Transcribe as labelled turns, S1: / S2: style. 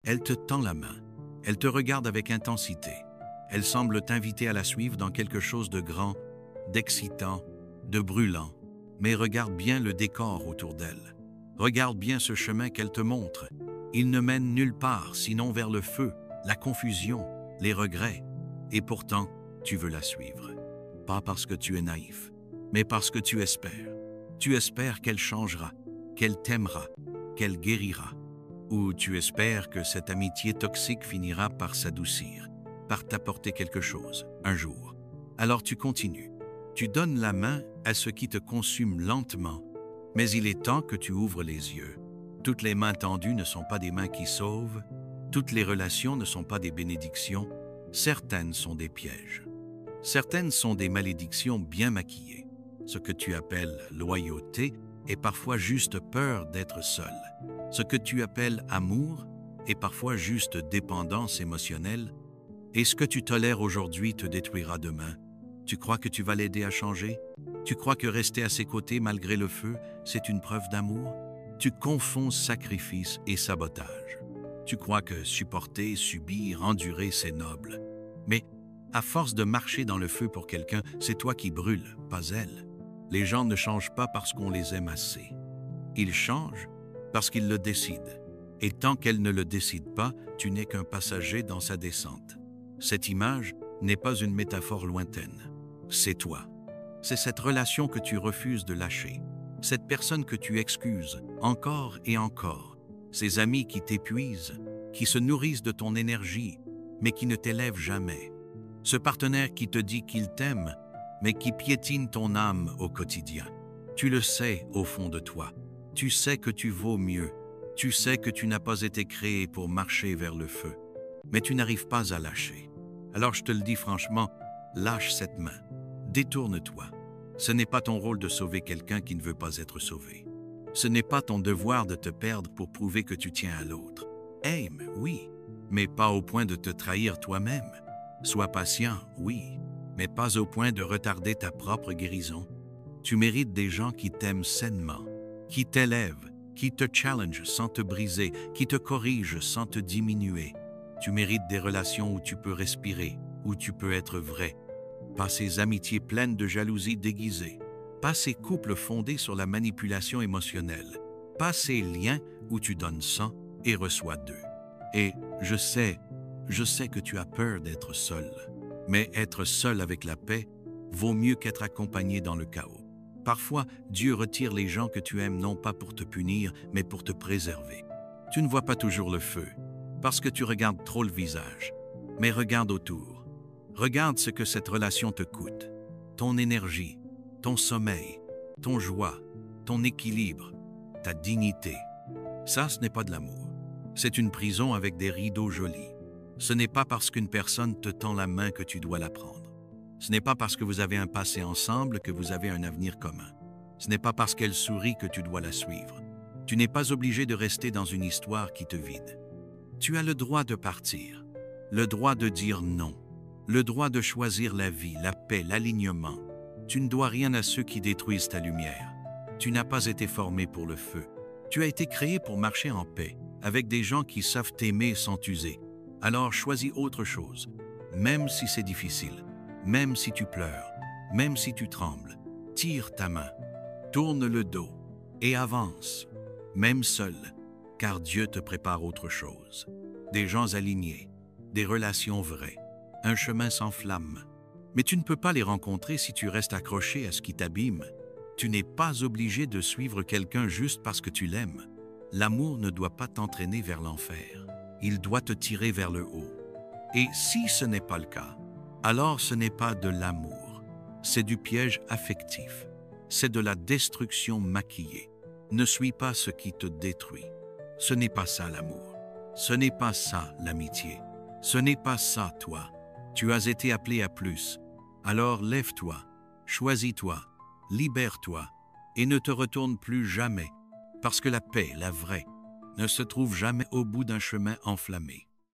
S1: Elle te tend la main. Elle te regarde avec intensité. Elle semble t'inviter à la suivre dans quelque chose de grand, d'excitant, de brûlant. Mais regarde bien le décor autour d'elle. Regarde bien ce chemin qu'elle te montre. Il ne mène nulle part sinon vers le feu, la confusion, les regrets. Et pourtant, tu veux la suivre. Pas parce que tu es naïf, mais parce que tu espères. Tu espères qu'elle changera, qu'elle t'aimera, qu'elle guérira. Ou tu espères que cette amitié toxique finira par s'adoucir, par t'apporter quelque chose, un jour. Alors tu continues. Tu donnes la main à ce qui te consume lentement, mais il est temps que tu ouvres les yeux. Toutes les mains tendues ne sont pas des mains qui sauvent, toutes les relations ne sont pas des bénédictions, certaines sont des pièges. Certaines sont des malédictions bien maquillées. Ce que tu appelles loyauté est parfois juste peur d'être seul. Ce que tu appelles amour est parfois juste dépendance émotionnelle. Et ce que tu tolères aujourd'hui te détruira demain. Tu crois que tu vas l'aider à changer? Tu crois que rester à ses côtés malgré le feu, c'est une preuve d'amour? Tu confonds sacrifice et sabotage. Tu crois que supporter, subir, endurer, c'est noble. Mais à force de marcher dans le feu pour quelqu'un, c'est toi qui brûles, pas elle. Les gens ne changent pas parce qu'on les aime assez. Ils changent parce qu'ils le décident. Et tant qu'elle ne le décide pas, tu n'es qu'un passager dans sa descente. Cette image n'est pas une métaphore lointaine. C'est toi. C'est cette relation que tu refuses de lâcher. Cette personne que tu excuses encore et encore. Ces amis qui t'épuisent, qui se nourrissent de ton énergie, mais qui ne t'élèvent jamais. Ce partenaire qui te dit qu'il t'aime, mais qui piétine ton âme au quotidien. Tu le sais au fond de toi. Tu sais que tu vaux mieux. Tu sais que tu n'as pas été créé pour marcher vers le feu. Mais tu n'arrives pas à lâcher. Alors je te le dis franchement, lâche cette main. Détourne-toi. Ce n'est pas ton rôle de sauver quelqu'un qui ne veut pas être sauvé. Ce n'est pas ton devoir de te perdre pour prouver que tu tiens à l'autre. Aime, oui, mais pas au point de te trahir toi-même. Sois patient, oui, mais pas au point de retarder ta propre guérison. Tu mérites des gens qui t'aiment sainement, qui t'élèvent, qui te challenge sans te briser, qui te corrigent sans te diminuer. Tu mérites des relations où tu peux respirer, où tu peux être vrai. Pas ces amitiés pleines de jalousie déguisée. Pas ces couples fondés sur la manipulation émotionnelle. Pas ces liens où tu donnes 100 et reçois 2. Et je sais que tu as peur d'être seul. Mais être seul avec la paix vaut mieux qu'être accompagné dans le chaos. Parfois, Dieu retire les gens que tu aimes non pas pour te punir, mais pour te préserver. Tu ne vois pas toujours le feu, parce que tu regardes trop le visage. Mais regarde autour. Regarde ce que cette relation te coûte. Ton énergie, ton sommeil, ton joie, ton équilibre, ta dignité. Ça, ce n'est pas de l'amour. C'est une prison avec des rideaux jolis. Ce n'est pas parce qu'une personne te tend la main que tu dois la prendre. Ce n'est pas parce que vous avez un passé ensemble que vous avez un avenir commun. Ce n'est pas parce qu'elle sourit que tu dois la suivre. Tu n'es pas obligé de rester dans une histoire qui te vide. Tu as le droit de partir, le droit de dire non, le droit de choisir la vie, la paix, l'alignement. Tu ne dois rien à ceux qui détruisent ta lumière. Tu n'as pas été formé pour le feu. Tu as été créé pour marcher en paix, avec des gens qui savent t'aimer sans t'user. Alors choisis autre chose, même si c'est difficile, même si tu pleures, même si tu trembles. Tire ta main, tourne le dos et avance, même seul, car Dieu te prépare autre chose. Des gens alignés, des relations vraies, un chemin sans flamme. Mais tu ne peux pas les rencontrer si tu restes accroché à ce qui t'abîme. Tu n'es pas obligé de suivre quelqu'un juste parce que tu l'aimes. L'amour ne doit pas t'entraîner vers l'enfer. Il doit te tirer vers le haut. Et si ce n'est pas le cas, alors ce n'est pas de l'amour. C'est du piège affectif. C'est de la destruction maquillée. Ne suis pas ce qui te détruit. Ce n'est pas ça l'amour. Ce n'est pas ça l'amitié. Ce n'est pas ça toi. Tu as été appelé à plus. Alors lève-toi, choisis-toi, libère-toi et ne te retourne plus jamais. Parce que la paix, la vraie, ne se trouve jamais au bout d'un chemin enflammé.